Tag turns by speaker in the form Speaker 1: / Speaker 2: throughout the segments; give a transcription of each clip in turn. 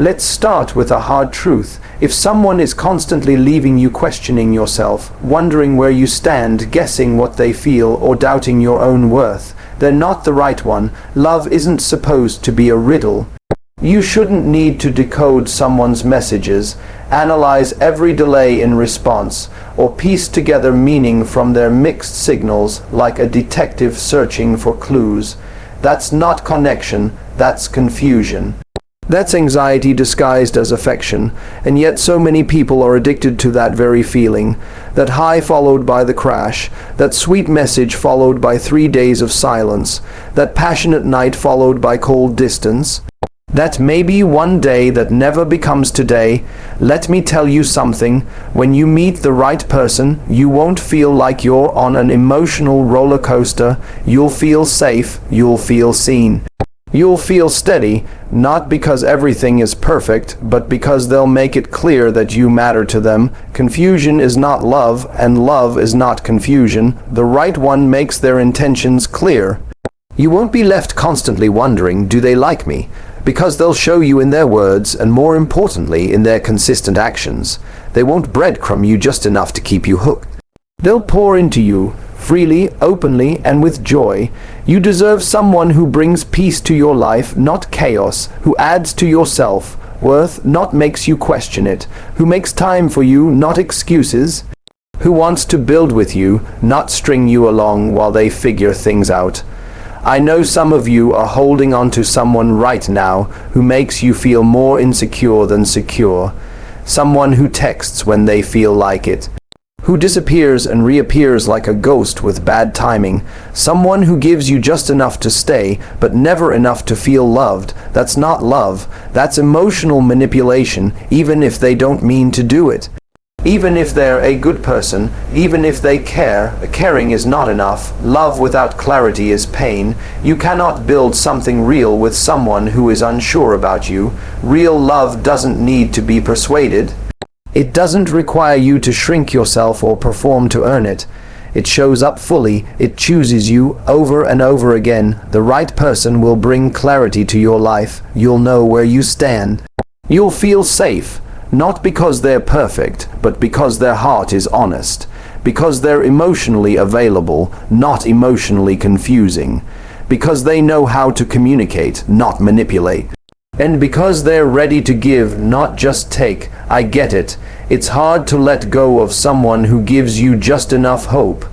Speaker 1: Let's start with a hard truth. If someone is constantly leaving you questioning yourself, wondering where you stand, guessing what they feel, or doubting your own worth, they're not the right one. Love isn't supposed to be a riddle. You shouldn't need to decode someone's messages, analyze every delay in response, or piece together meaning from their mixed signals like a detective searching for clues. That's not connection, that's confusion. That's anxiety disguised as affection, and yet so many people are addicted to that very feeling. That high followed by the crash, that sweet message followed by 3 days of silence, that passionate night followed by cold distance. That maybe one day that never becomes today. Let me tell you something. When you meet the right person, you won't feel like you're on an emotional roller coaster. You'll feel safe. You'll feel seen. You'll feel steady, not because everything is perfect, but because they'll make it clear that you matter to them. Confusion is not love, and love is not confusion. The right one makes their intentions clear. You won't be left constantly wondering, do they like me? Because they'll show you in their words, and more importantly, in their consistent actions. They won't breadcrumb you just enough to keep you hooked. They'll pour into you, freely, openly, and with joy. You deserve someone who brings peace to your life, not chaos, who adds to your self-worth, not makes you question it, who makes time for you, not excuses, who wants to build with you, not string you along while they figure things out. I know some of you are holding on to someone right now who makes you feel more insecure than secure. Someone who texts when they feel like it, who disappears and reappears like a ghost with bad timing. Someone who gives you just enough to stay, but never enough to feel loved. That's not love. That's emotional manipulation, even if they don't mean to do it. Even if they're a good person, even if they care, caring is not enough. Love without clarity is pain. You cannot build something real with someone who is unsure about you. Real love doesn't need to be persuaded. It doesn't require you to shrink yourself or perform to earn it. It shows up fully. It chooses you over and over again. The right person will bring clarity to your life. You'll know where you stand. You'll feel safe. Not because they're perfect, but because their heart is honest. Because they're emotionally available, not emotionally confusing. Because they know how to communicate, not manipulate. And because they're ready to give, not just take. I get it. It's hard to let go of someone who gives you just enough hope.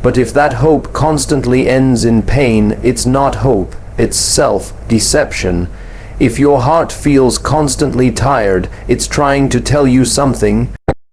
Speaker 1: But if that hope constantly ends in pain, it's not hope, it's self-deception. If your heart feels constantly tired, it's trying to tell you something.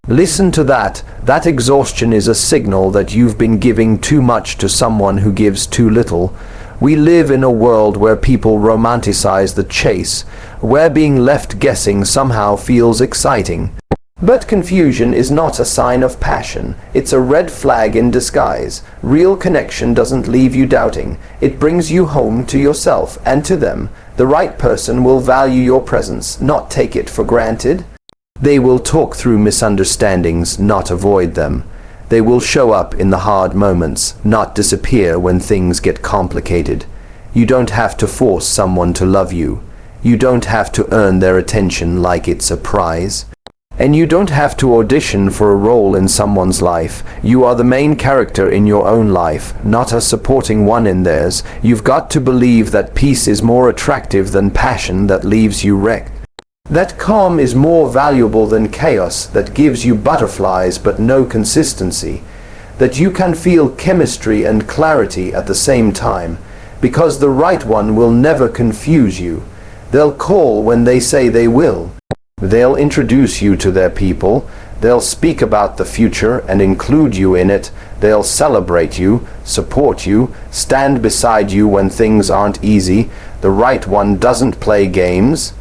Speaker 1: Listen to that. That exhaustion is a signal that you've been giving too much to someone who gives too little. We live in a world where people romanticize the chase, where being left guessing somehow feels exciting. But confusion is not a sign of passion. It's a red flag in disguise. Real connection doesn't leave you doubting. It brings you home to yourself and to them. The right person will value your presence, not take it for granted. They will talk through misunderstandings, not avoid them. They will show up in the hard moments, not disappear when things get complicated. You don't have to force someone to love you. You don't have to earn their attention like it's a prize. And you don't have to audition for a role in someone's life. You are the main character in your own life, not a supporting one in theirs. You've got to believe that peace is more attractive than passion that leaves you wrecked. That calm is more valuable than chaos that gives you butterflies but no consistency. That you can feel chemistry and clarity at the same time. Because the right one will never confuse you. They'll call when they say they will. They'll introduce you to their people. They'll speak about the future and include you in it. They'll celebrate you, support you, stand beside you when things aren't easy. The right one doesn't play games.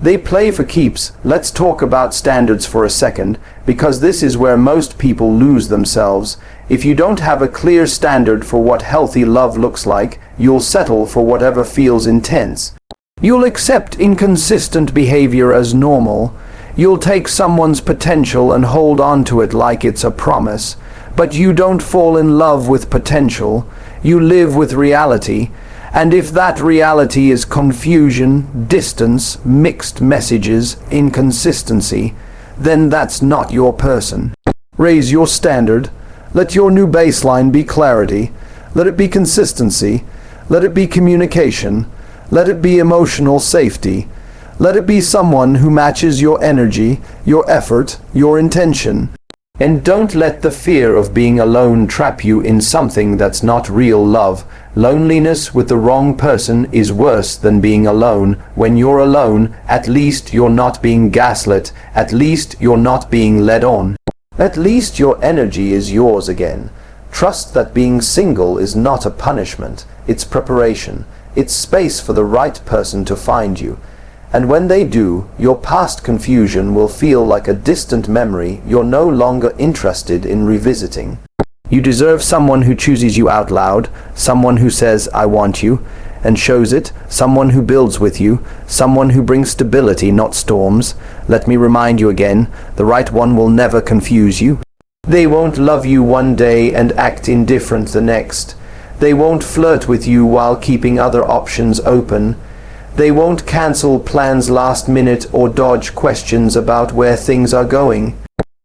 Speaker 1: They play for keeps. Let's talk about standards for a second, because this is where most people lose themselves. If you don't have a clear standard for what healthy love looks like, you'll settle for whatever feels intense. You'll accept inconsistent behavior as normal. You'll take someone's potential and hold on to it like it's a promise. But you don't fall in love with potential. You live with reality. And if that reality is confusion, distance, mixed messages, inconsistency, then that's not your person. Raise your standard. Let your new baseline be clarity. Let it be consistency. Let it be communication. Let it be emotional safety. Let it be someone who matches your energy, your effort, your intention. And don't let the fear of being alone trap you in something that's not real love. Loneliness with the wrong person is worse than being alone. When you're alone, at least you're not being gaslit. At least you're not being led on. At least your energy is yours again. Trust that being single is not a punishment. It's preparation. It's space for the right person to find you. And when they do, your past confusion will feel like a distant memory you're no longer interested in revisiting. You deserve someone who chooses you out loud, someone who says, "I want you," and shows it, someone who builds with you, someone who brings stability, not storms. Let me remind you again, the right one will never confuse you. They won't love you one day and act indifferent the next. They won't flirt with you while keeping other options open. They won't cancel plans last minute or dodge questions about where things are going.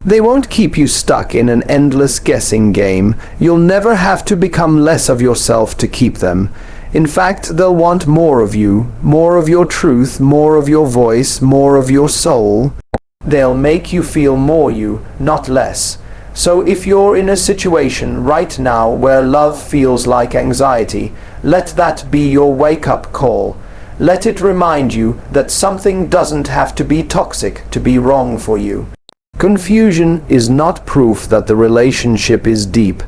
Speaker 1: They won't keep you stuck in an endless guessing game. You'll never have to become less of yourself to keep them. In fact, they'll want more of you, more of your truth, more of your voice, more of your soul. They'll make you feel more you, not less. So if you're in a situation right now where love feels like anxiety, let that be your wake-up call. Let it remind you that something doesn't have to be toxic to be wrong for you. Confusion is not proof that the relationship is deep.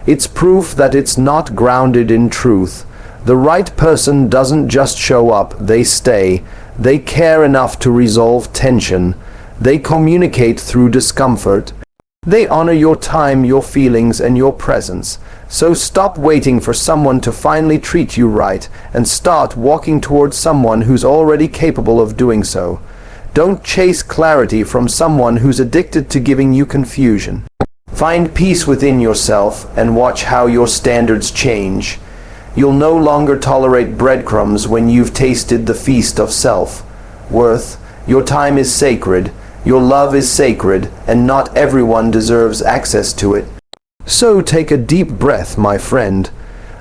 Speaker 1: It's proof that it's not grounded in truth. The right person doesn't just show up, they stay. They care enough to resolve tension. They communicate through discomfort. They honor your time, your feelings, and your presence. So stop waiting for someone to finally treat you right and start walking towards someone who's already capable of doing so. Don't chase clarity from someone who's addicted to giving you confusion. Find peace within yourself and watch how your standards change. You'll no longer tolerate breadcrumbs when you've tasted the feast of self-worth. Your time is sacred. Your love is sacred, and not everyone deserves access to it. So take a deep breath, my friend.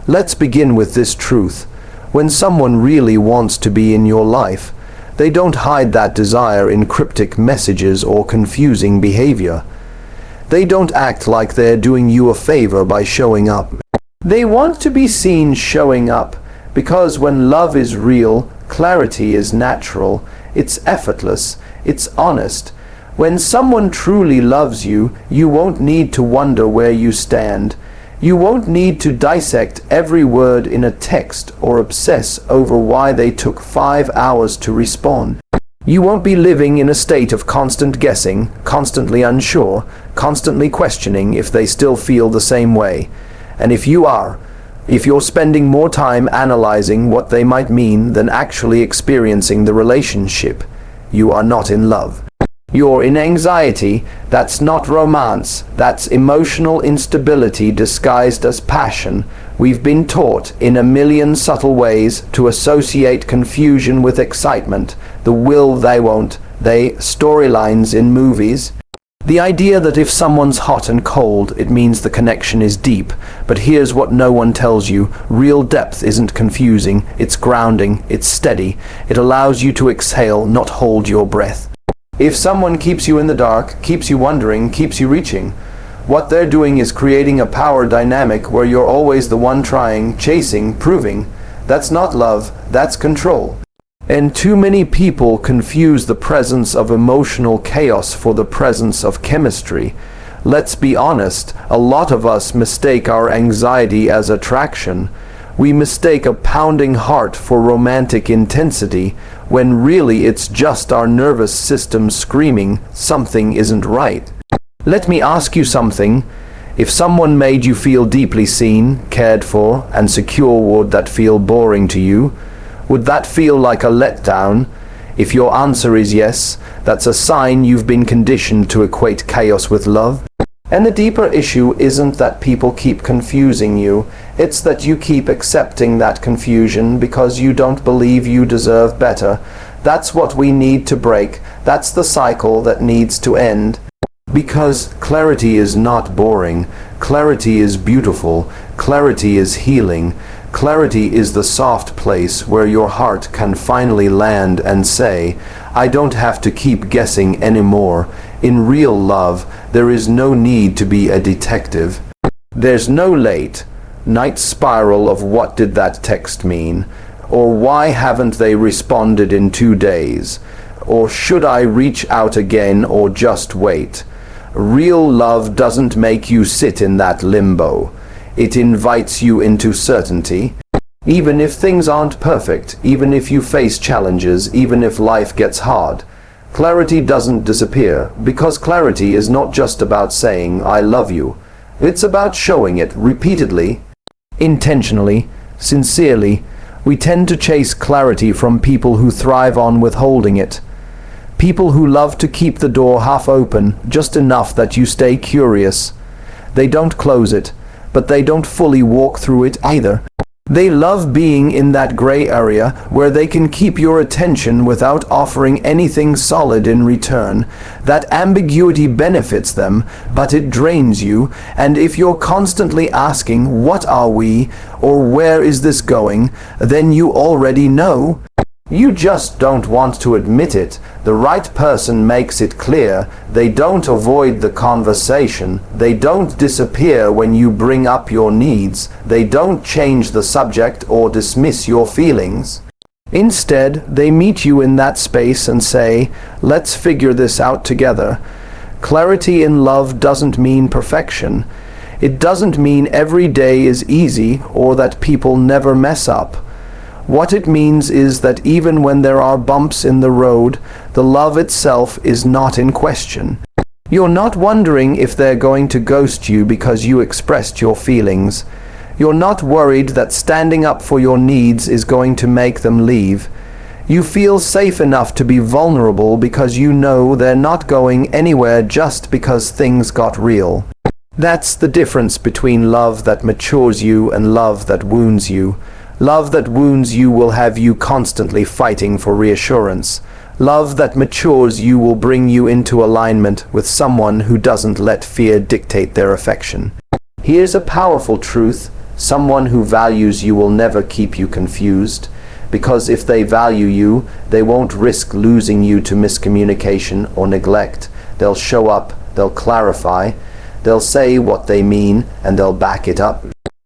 Speaker 1: Let's begin with this truth. When someone really wants to be in your life, they don't hide that desire in cryptic messages or confusing behavior. They don't act like they're doing you a favor by showing up. They want to be seen showing up, because when love is real, clarity is natural, it's effortless, it's honest. When someone truly loves you, you won't need to wonder where you stand. You won't need to dissect every word in a text or obsess over why they took 5 hours to respond. You won't be living in a state of constant guessing, constantly unsure, constantly questioning if they still feel the same way. And if you're spending more time analyzing what they might mean than actually experiencing the relationship, you are not in love. You're in anxiety. That's not romance. That's emotional instability disguised as passion. We've been taught in a million subtle ways to associate confusion with excitement, the will they won't, they storylines in movies. The idea that if someone's hot and cold, it means the connection is deep. But here's what no one tells you. Real depth isn't confusing. It's grounding. It's steady. It allows you to exhale, not hold your breath. If someone keeps you in the dark, keeps you wondering, keeps you reaching, what they're doing is creating a power dynamic where you're always the one trying, chasing, proving. That's not love, that's control. And too many people confuse the presence of emotional chaos for the presence of chemistry. Let's be honest, a lot of us mistake our anxiety as attraction. We mistake a pounding heart for romantic intensity, when really it's just our nervous system screaming something isn't right. Let me ask you something. If someone made you feel deeply seen, cared for, and secure, would that feel boring to you? Would that feel like a letdown? If your answer is yes, that's a sign you've been conditioned to equate chaos with love. And the deeper issue isn't that people keep confusing you, it's that you keep accepting that confusion because you don't believe you deserve better. That's what we need to break. That's the cycle that needs to end. Because clarity is not boring. Clarity is beautiful. Clarity is healing. Clarity is the soft place where your heart can finally land and say, I don't have to keep guessing anymore. In real love, there is no need to be a detective. There's no late night spiral of what did that text mean, or why haven't they responded in 2 days, or should I reach out again or just wait. Real love doesn't make you sit in that limbo. It invites you into certainty. Even if things aren't perfect, even if you face challenges, even if life gets hard, clarity doesn't disappear, because clarity is not just about saying, I love you. It's about showing it repeatedly, intentionally, sincerely. We tend to chase clarity from people who thrive on withholding it. People who love to keep the door half open, just enough that you stay curious. They don't close it, but they don't fully walk through it either. They love being in that gray area where they can keep your attention without offering anything solid in return. That ambiguity benefits them, but it drains you, and if you're constantly asking, what are we, or where is this going, then you already know. You just don't want to admit it. The right person makes it clear. They don't avoid the conversation. They don't disappear when you bring up your needs. They don't change the subject or dismiss your feelings. Instead, they meet you in that space and say, let's figure this out together. Clarity in love doesn't mean perfection. It doesn't mean every day is easy or that people never mess up. What it means is that even when there are bumps in the road, the love itself is not in question. You're not wondering if they're going to ghost you because you expressed your feelings. You're not worried that standing up for your needs is going to make them leave. You feel safe enough to be vulnerable because you know they're not going anywhere just because things got real. That's the difference between love that matures you and love that wounds you. Love that wounds you will have you constantly fighting for reassurance. Love that matures you will bring you into alignment with someone who doesn't let fear dictate their affection. Here's a powerful truth. Someone who values you will never keep you confused, because if they value you, they won't risk losing you to miscommunication or neglect. They'll show up, they'll clarify, they'll say what they mean, and they'll back it up.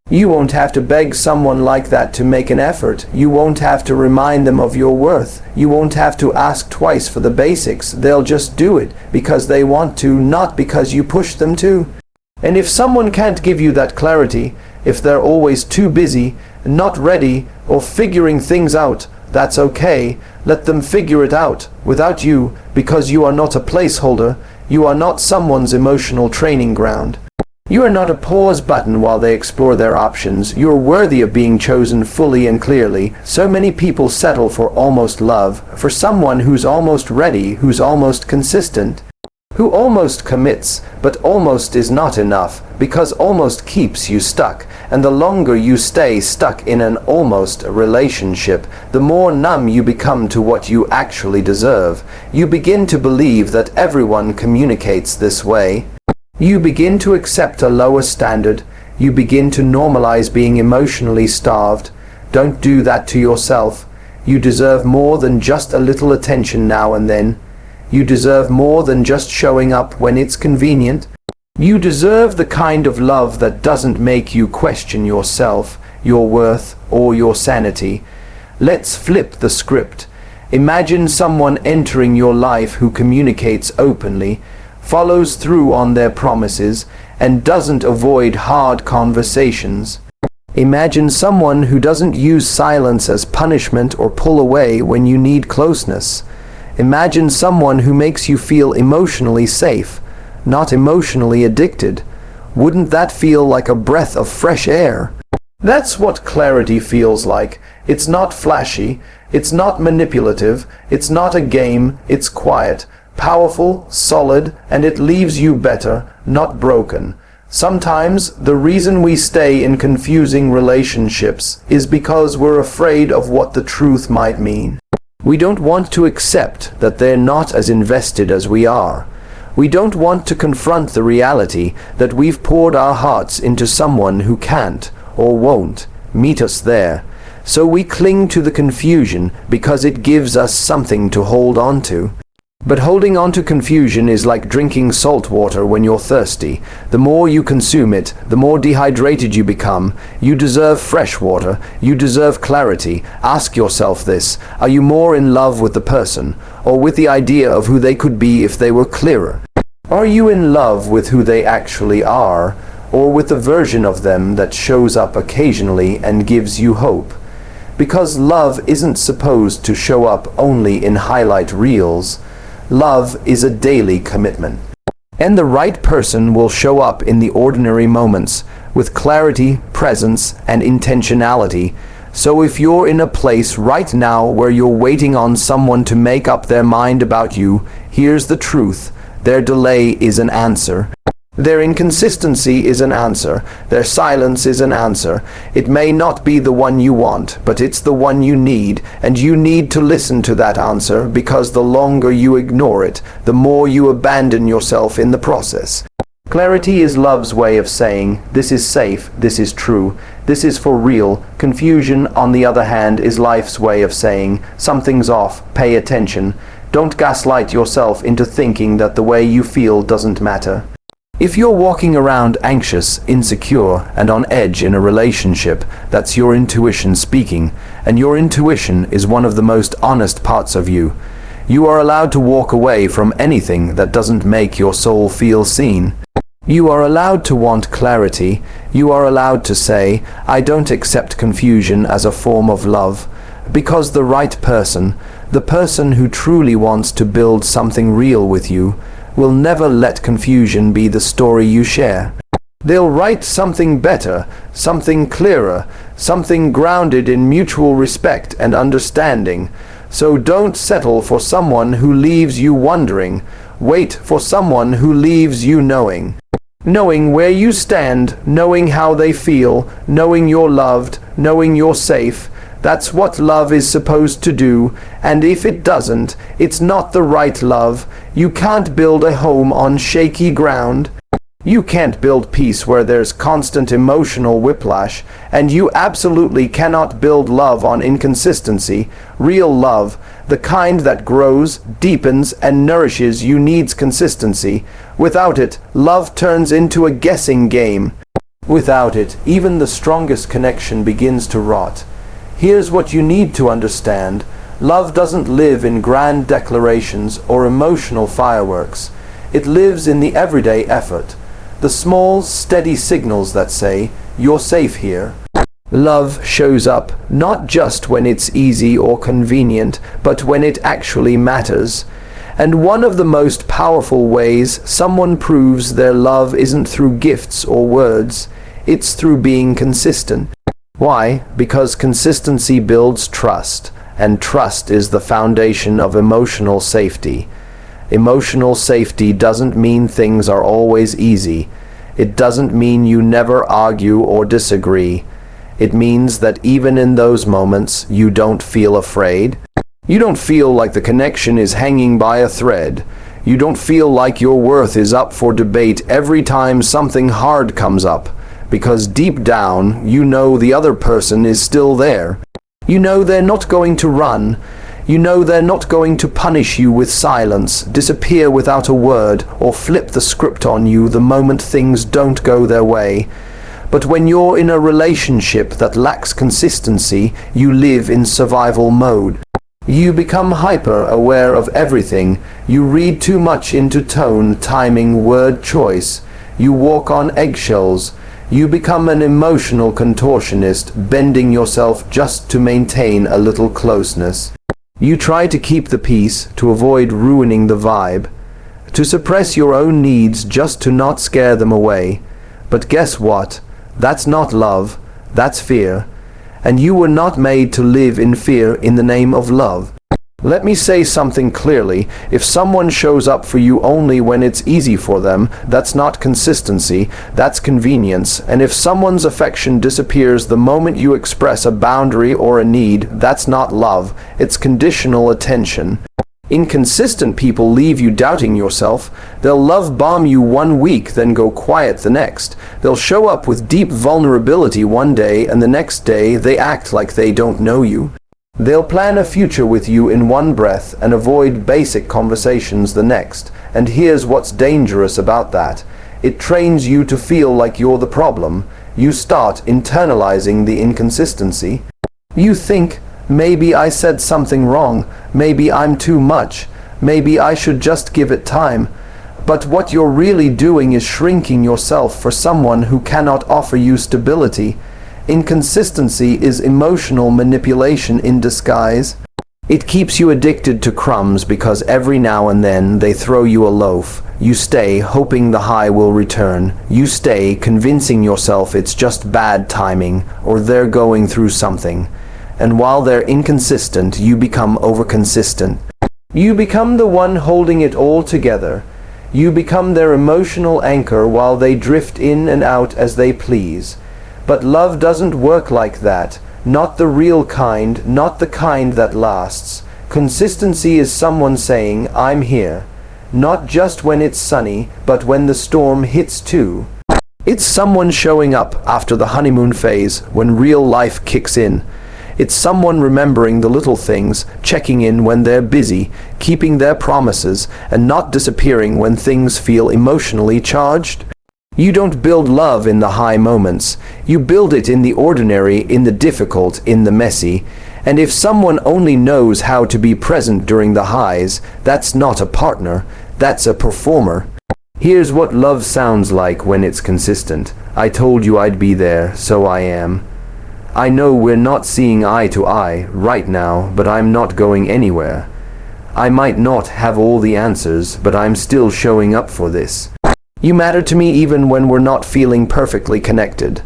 Speaker 1: You won't have to beg someone like that to make an effort. You won't have to remind them of your worth. You won't have to ask twice for the basics. They'll just do it because they want to, not because you push them to. And if someone can't give you that clarity, if they're always too busy, not ready, or figuring things out, that's okay. Let them figure it out without you, because you are not a placeholder. You are not someone's emotional training ground. You are not a pause button while they explore their options. You are worthy of being chosen fully and clearly. So many people settle for almost love, for someone who's almost ready, who's almost consistent, who almost commits, but almost is not enough, because almost keeps you stuck. And the longer you stay stuck in an almost relationship, the more numb you become to what you actually deserve. You begin to believe that everyone communicates this way. You begin to accept a lower standard. You begin to normalize being emotionally starved. Don't do that to yourself. You deserve more than just a little attention now and then. You deserve more than just showing up when it's convenient. You deserve the kind of love that doesn't make you question yourself, your worth, or your sanity. Let's flip the script. Imagine someone entering your life who communicates openly, follows through on their promises, and doesn't avoid hard conversations. Imagine someone who doesn't use silence as punishment or pull away when you need closeness. Imagine someone who makes you feel emotionally safe, not emotionally addicted. Wouldn't that feel like a breath of fresh air? That's what clarity feels like. It's not flashy, it's not manipulative, it's not a game, it's quiet. powerful, solid, and it leaves you better, not broken. Sometimes the reason we stay in confusing relationships is because we're afraid of what the truth might mean. We don't want to accept that they're not as invested as we are. We don't want to confront the reality that we've poured our hearts into someone who can't or won't meet us there. So we cling to the confusion because it gives us something to hold on to. But holding on to confusion is like drinking salt water when you're thirsty. The more you consume it, the more dehydrated you become. You deserve fresh water. You deserve clarity. Ask yourself this: are you more in love with the person, or with the idea of who they could be if they were clearer? Are you in love with who they actually are, or with the version of them that shows up occasionally and gives you hope? Because love isn't supposed to show up only in highlight reels. Love is a daily commitment. And the right person will show up in the ordinary moments with clarity, presence, and intentionality. So if you're in a place right now where you're waiting on someone to make up their mind about you, here's the truth: their delay is an answer. Their inconsistency is an answer. Their silence is an answer. It may not be the one you want, but it's the one you need, and you need to listen to that answer, because the longer you ignore it, the more you abandon yourself in the process. Clarity is love's way of saying, this is safe, this is true, this is for real. Confusion, on the other hand, is life's way of saying, something's off, pay attention. Don't gaslight yourself into thinking that the way you feel doesn't matter. If you're walking around anxious, insecure, and on edge in a relationship, that's your intuition speaking, and your intuition is one of the most honest parts of you. You are allowed to walk away from anything that doesn't make your soul feel seen. You are allowed to want clarity. You are allowed to say, I don't accept confusion as a form of love, because the right person, the person who truly wants to build something real with you, will never let confusion be the story you share. They'll write something better, something clearer, something grounded in mutual respect and understanding. So don't settle for someone who leaves you wondering. Wait for someone who leaves you knowing. Knowing where you stand, knowing how they feel, knowing you're loved, knowing you're safe. That's what love is supposed to do, and if it doesn't, it's not the right love. You can't build a home on shaky ground. You can't build peace where there's constant emotional whiplash, and you absolutely cannot build love on inconsistency. Real love, the kind that grows, deepens, and nourishes you, needs consistency. Without it, love turns into a guessing game. Without it, even the strongest connection begins to rot. Here's what you need to understand. Love doesn't live in grand declarations or emotional fireworks. It lives in the everyday effort, the small, steady signals that say, you're safe here. Love shows up not just when it's easy or convenient, but when it actually matters. And one of the most powerful ways someone proves their love isn't through gifts or words, it's through being consistent. Why? Because consistency builds trust, and trust is the foundation of emotional safety. Emotional safety doesn't mean things are always easy. It doesn't mean you never argue or disagree. It means that even in those moments, you don't feel afraid. You don't feel like the connection is hanging by a thread. You don't feel like your worth is up for debate every time something hard comes up. Because deep down, you know the other person is still there. You know they're not going to run. You know they're not going to punish you with silence, disappear without a word, or flip the script on you the moment things don't go their way. But when you're in a relationship that lacks consistency, you live in survival mode. You become hyper-aware of everything. You read too much into tone, timing, word choice. You walk on eggshells. You become an emotional contortionist, bending yourself just to maintain a little closeness. You try to keep the peace, to avoid ruining the vibe, to suppress your own needs just to not scare them away. But guess what? That's not love, that's fear. And you were not made to live in fear in the name of love. Let me say something clearly. If someone shows up for you only when it's easy for them, that's not consistency, that's convenience. And if someone's affection disappears the moment you express a boundary or a need, that's not love, it's conditional attention. Inconsistent people leave you doubting yourself. They'll love bomb you 1 week, then go quiet the next. They'll show up with deep vulnerability one day, and the next day they act like they don't know you. They'll plan a future with you in one breath and avoid basic conversations the next. And here's what's dangerous about that. It trains you to feel like you're the problem. You start internalizing the inconsistency. You think, maybe I said something wrong, maybe I'm too much, maybe I should just give it time. But what you're really doing is shrinking yourself for someone who cannot offer you stability. Inconsistency is emotional manipulation in disguise. It keeps you addicted to crumbs because every now and then they throw you a loaf. You stay hoping the high will return. You stay convincing yourself it's just bad timing or they're going through something. And while they're inconsistent, you become overconsistent. You become the one holding it all together. You become their emotional anchor while they drift in and out as they please. But love doesn't work like that. Not the real kind, not the kind that lasts. Consistency is someone saying, I'm here. Not just when it's sunny, but when the storm hits too. It's someone showing up after the honeymoon phase, when real life kicks in. It's someone remembering the little things, checking in when they're busy, keeping their promises, and not disappearing when things feel emotionally charged. You don't build love in the high moments. You build it in the ordinary, in the difficult, in the messy. And if someone only knows how to be present during the highs, that's not a partner, that's a performer. Here's what love sounds like when it's consistent. I told you I'd be there, so I am. I know we're not seeing eye to eye right now, but I'm not going anywhere. I might not have all the answers, but I'm still showing up for this. You matter to me even when we're not feeling perfectly connected.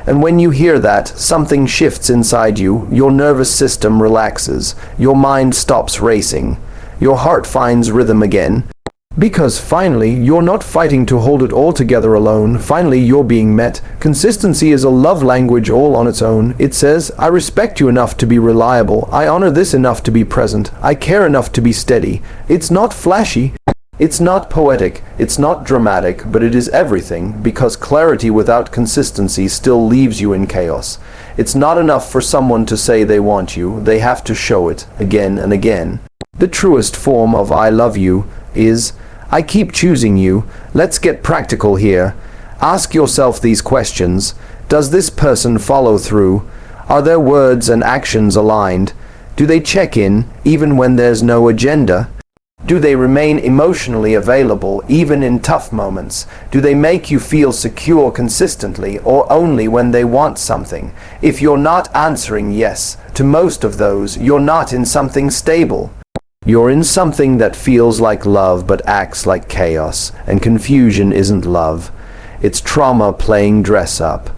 Speaker 1: And when you hear that, something shifts inside you, your nervous system relaxes, your mind stops racing, your heart finds rhythm again. Because finally, you're not fighting to hold it all together alone. Finally, you're being met. Consistency is a love language all on its own. It says, I respect you enough to be reliable. I honor this enough to be present. I care enough to be steady. It's not flashy. It's not poetic. It's not dramatic, but it is everything, because clarity without consistency still leaves you in chaos. It's not enough for someone to say they want you. They have to show it again and again. The truest form of I love you is, I keep choosing you. Let's get practical here. Ask yourself these questions. Does this person follow through? Are their words and actions aligned? Do they check in even when there's no agenda? Do they remain emotionally available even in tough moments? Do they make you feel secure consistently or only when they want something? If you're not answering yes to most of those, you're not in something stable. You're in something that feels like love but acts like chaos, and confusion isn't love. It's trauma playing dress up.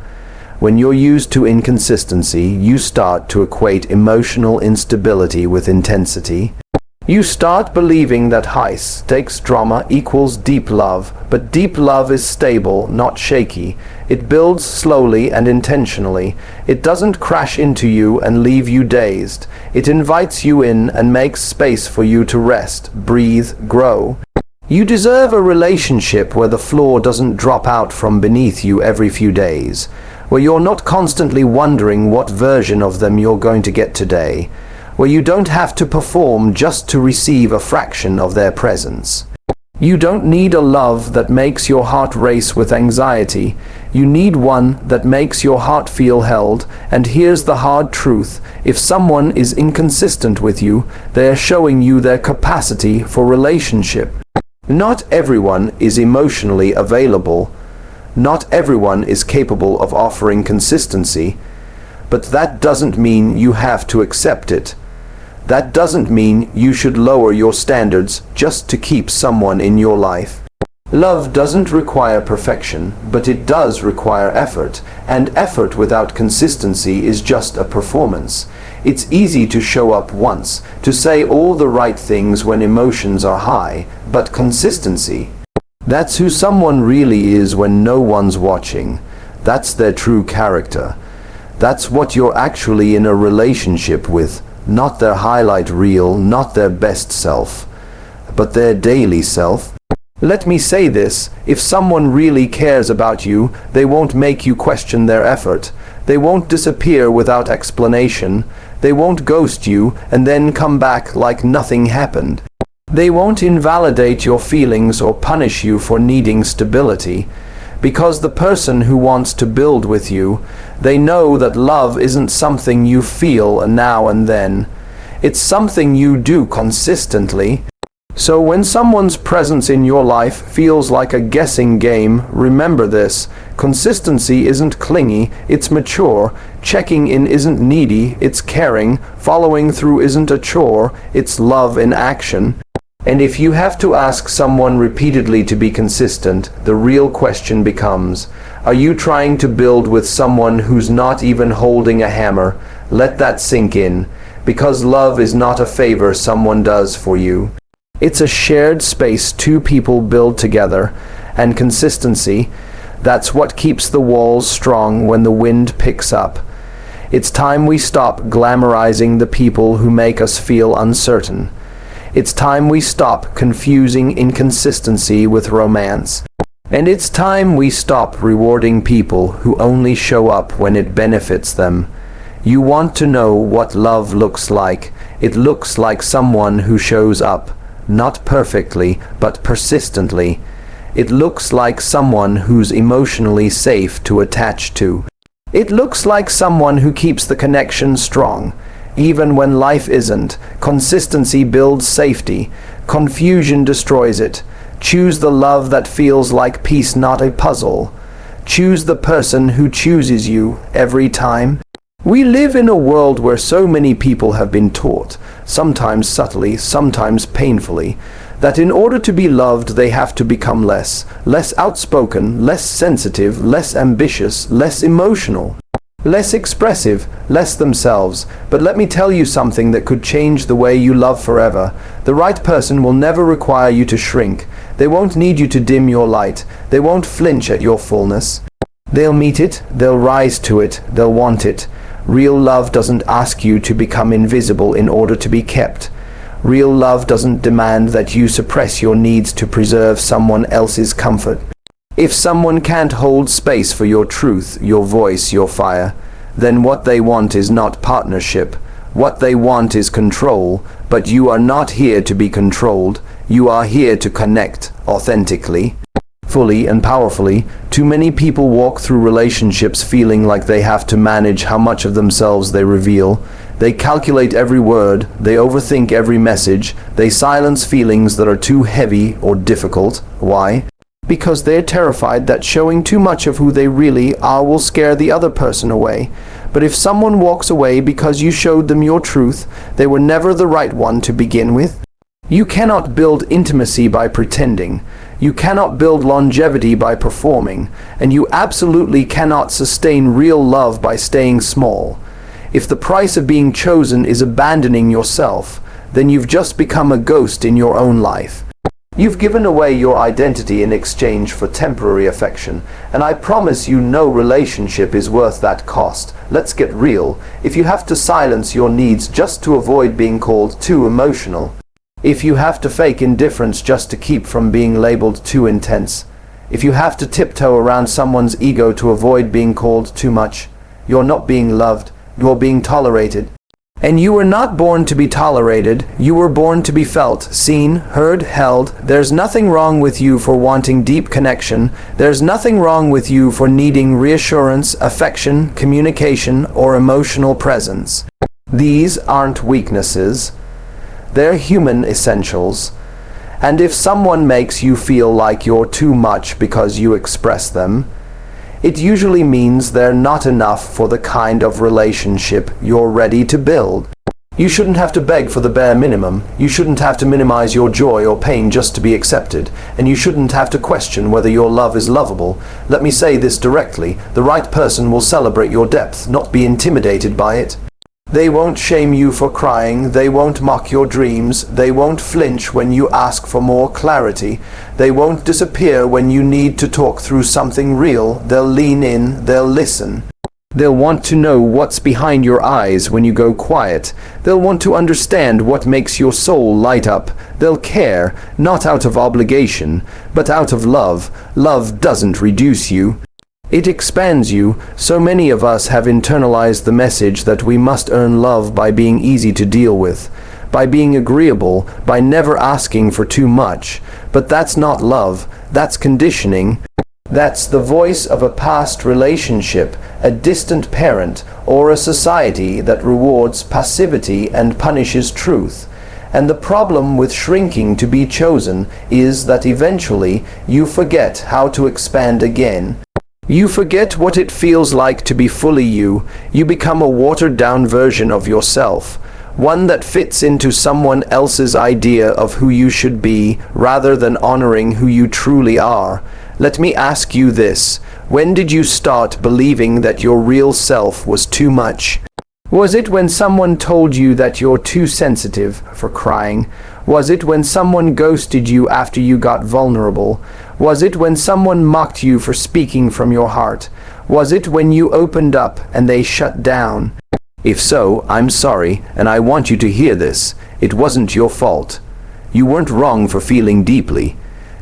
Speaker 1: When you're used to inconsistency, you start to equate emotional instability with intensity. You start believing that high stakes drama equals deep love, but deep love is stable, not shaky. It builds slowly and intentionally. It doesn't crash into you and leave you dazed. It invites you in and makes space for you to rest, breathe, grow. You deserve a relationship where the floor doesn't drop out from beneath you every few days, where you're not constantly wondering what version of them you're going to get today, where you don't have to perform just to receive a fraction of their presence. You don't need a love that makes your heart race with anxiety. You need one that makes your heart feel held. And here's the hard truth. If someone is inconsistent with you, they are showing you their capacity for relationship. Not everyone is emotionally available. Not everyone is capable of offering consistency. But that doesn't mean you have to accept it. That doesn't mean you should lower your standards just to keep someone in your life. Love doesn't require perfection, but it does require effort, and effort without consistency is just a performance. It's easy to show up once, to say all the right things when emotions are high, but consistency, that's who someone really is when no one's watching. That's their true character. That's what you're actually in a relationship with, not their highlight reel, not their best self, but their daily self. Let me say this, if someone really cares about you, they won't make you question their effort. They won't disappear without explanation. They won't ghost you and then come back like nothing happened. They won't invalidate your feelings or punish you for needing stability. Because the person who wants to build with you, they know that love isn't something you feel now and then. It's something you do consistently. So when someone's presence in your life feels like a guessing game, remember this. Consistency isn't clingy, it's mature. Checking in isn't needy, it's caring. Following through isn't a chore, it's love in action. And if you have to ask someone repeatedly to be consistent, the real question becomes, are you trying to build with someone who's not even holding a hammer? Let that sink in, because love is not a favor someone does for you. It's a shared space two people build together, and consistency, that's what keeps the walls strong when the wind picks up. It's time we stop glamorizing the people who make us feel uncertain. It's time we stop confusing inconsistency with romance. And it's time we stop rewarding people who only show up when it benefits them. You want to know what love looks like. It looks like someone who shows up. Not perfectly, but persistently. It looks like someone who's emotionally safe to attach to. It looks like someone who keeps the connection strong, even when life isn't. Consistency builds safety. Confusion destroys it. Choose the love that feels like peace, not a puzzle. Choose the person who chooses you every time. We live in a world where so many people have been taught, sometimes subtly, sometimes painfully, that in order to be loved they have to become less outspoken, less sensitive, less ambitious, less emotional, less expressive, less themselves. But let me tell you something that could change the way you love forever. The right person will never require you to shrink. They won't need you to dim your light. They won't flinch at your fullness. They'll meet it, they'll rise to it, they'll want it. Real love doesn't ask you to become invisible in order to be kept. Real love doesn't demand that you suppress your needs to preserve someone else's comfort. If someone can't hold space for your truth, your voice, your fire, then what they want is not partnership. What they want is control, but you are not here to be controlled. You are here to connect authentically, fully and powerfully. Too many people walk through relationships feeling like they have to manage how much of themselves they reveal. They calculate every word, they overthink every message, they silence feelings that are too heavy or difficult. Why? Because they're terrified that showing too much of who they really are will scare the other person away. But if someone walks away because you showed them your truth, they were never the right one to begin with. You cannot build intimacy by pretending. You cannot build longevity by performing, and you absolutely cannot sustain real love by staying small. If the price of being chosen is abandoning yourself, then you've just become a ghost in your own life. You've given away your identity in exchange for temporary affection, and I promise you no relationship is worth that cost. Let's get real. If you have to silence your needs just to avoid being called too emotional, if you have to fake indifference just to keep from being labeled too intense, if you have to tiptoe around someone's ego to avoid being called too much, you're not being loved, you're being tolerated. And you were not born to be tolerated, you were born to be felt, seen, heard, held. There's nothing wrong with you for wanting deep connection. There's nothing wrong with you for needing reassurance, affection, communication, or emotional presence. These aren't weaknesses. They're human essentials. And if someone makes you feel like you're too much because you express them, it usually means they're not enough for the kind of relationship you're ready to build. You shouldn't have to beg for the bare minimum. You shouldn't have to minimize your joy or pain just to be accepted. And you shouldn't have to question whether your love is lovable. Let me say this directly. The right person will celebrate your depth, not be intimidated by it. They won't shame you for crying. They won't mock your dreams. They won't flinch when you ask for more clarity. They won't disappear when you need to talk through something real. They'll lean in. They'll listen. They'll want to know what's behind your eyes when you go quiet. They'll want to understand what makes your soul light up. They'll care, not out of obligation, but out of love. Love doesn't reduce you. It expands you. So many of us have internalized the message that we must earn love by being easy to deal with, by being agreeable, by never asking for too much. But that's not love. That's conditioning. That's the voice of a past relationship, a distant parent, or a society that rewards passivity and punishes truth. And the problem with shrinking to be chosen is that eventually you forget how to expand again. You forget what it feels like to be fully you. You become a watered-down version of yourself, one that fits into someone else's idea of who you should be, rather than honoring who you truly are. Let me ask you this. When did you start believing that your real self was too much? Was it when someone told you that you're too sensitive for crying? Was it when someone ghosted you after you got vulnerable? Was it when someone mocked you for speaking from your heart? Was it when you opened up and they shut down? If so, I'm sorry, and I want you to hear this. It wasn't your fault. You weren't wrong for feeling deeply.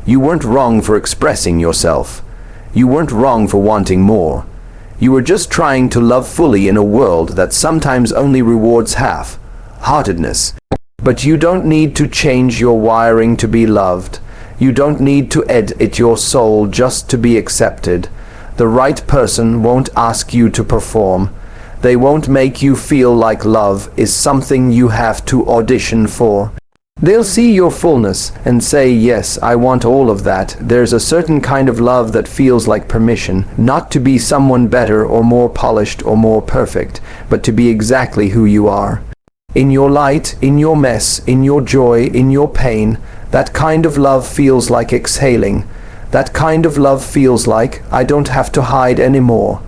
Speaker 1: You weren't wrong for expressing yourself. You weren't wrong for wanting more. You were just trying to love fully in a world that sometimes only rewards half-heartedness. But you don't need to change your wiring to be loved. You don't need to edit your soul just to be accepted. The right person won't ask you to perform. They won't make you feel like love is something you have to audition for. They'll see your fullness and say, yes, I want all of that. There's a certain kind of love that feels like permission, not to be someone better or more polished or more perfect, but to be exactly who you are. In your light, in your mess, in your joy, in your pain, that kind of love feels like exhaling. That kind of love feels like, I don't have to hide anymore.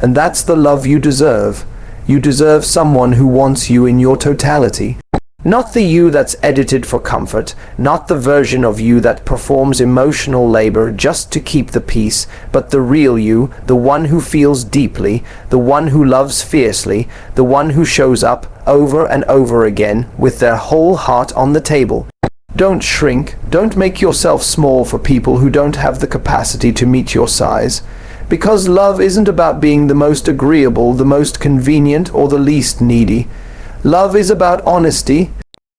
Speaker 1: And that's the love you deserve. You deserve someone who wants you in your totality. Not the you that's edited for comfort, not the version of you that performs emotional labor just to keep the peace, but the real you, the one who feels deeply, the one who loves fiercely, the one who shows up over and over again with their whole heart on the table. Don't shrink, don't make yourself small for people who don't have the capacity to meet your size. Because love isn't about being the most agreeable, the most convenient, or the least needy. Love is about honesty,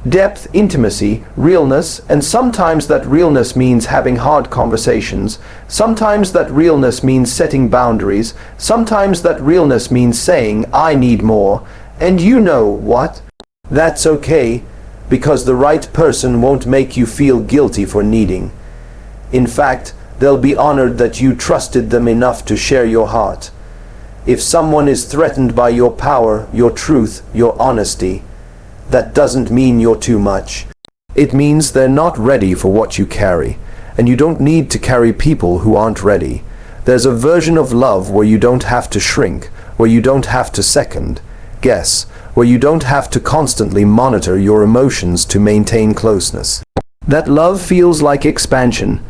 Speaker 1: depth, intimacy, realness, and sometimes that realness means having hard conversations. Sometimes that realness means setting boundaries. Sometimes that realness means saying, I need more. And you know what? That's okay, because the right person won't make you feel guilty for needing. In fact, they'll be honored that you trusted them enough to share your heart. If someone is threatened by your power, your truth, your honesty, that doesn't mean you're too much. It means they're not ready for what you carry, and you don't need to carry people who aren't ready. There's a version of love where you don't have to shrink, where you don't have to second guess, where you don't have to constantly monitor your emotions to maintain closeness. That love feels like expansion.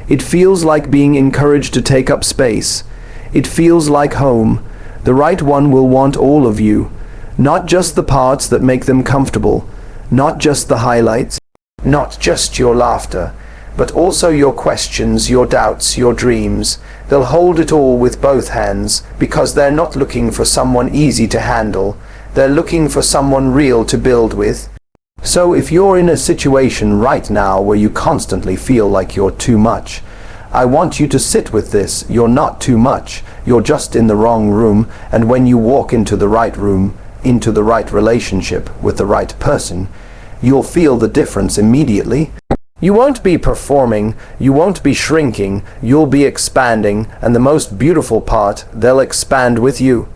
Speaker 1: It feels like being encouraged to take up space. It feels like home. The right one will want all of you, not just the parts that make them comfortable, not just the highlights, not just your laughter, but also your questions, your doubts, your dreams. They'll hold it all with both hands, because they're not looking for someone easy to handle. They're looking for someone real to build with. So if you're in a situation right now where you constantly feel like you're too much, I want you to sit with this. You're not too much. You're just in the wrong room, and when you walk into the right room, into the right relationship with the right person, you'll feel the difference immediately. You won't be performing, you won't be shrinking, you'll be expanding, and the most beautiful part, they'll expand with you.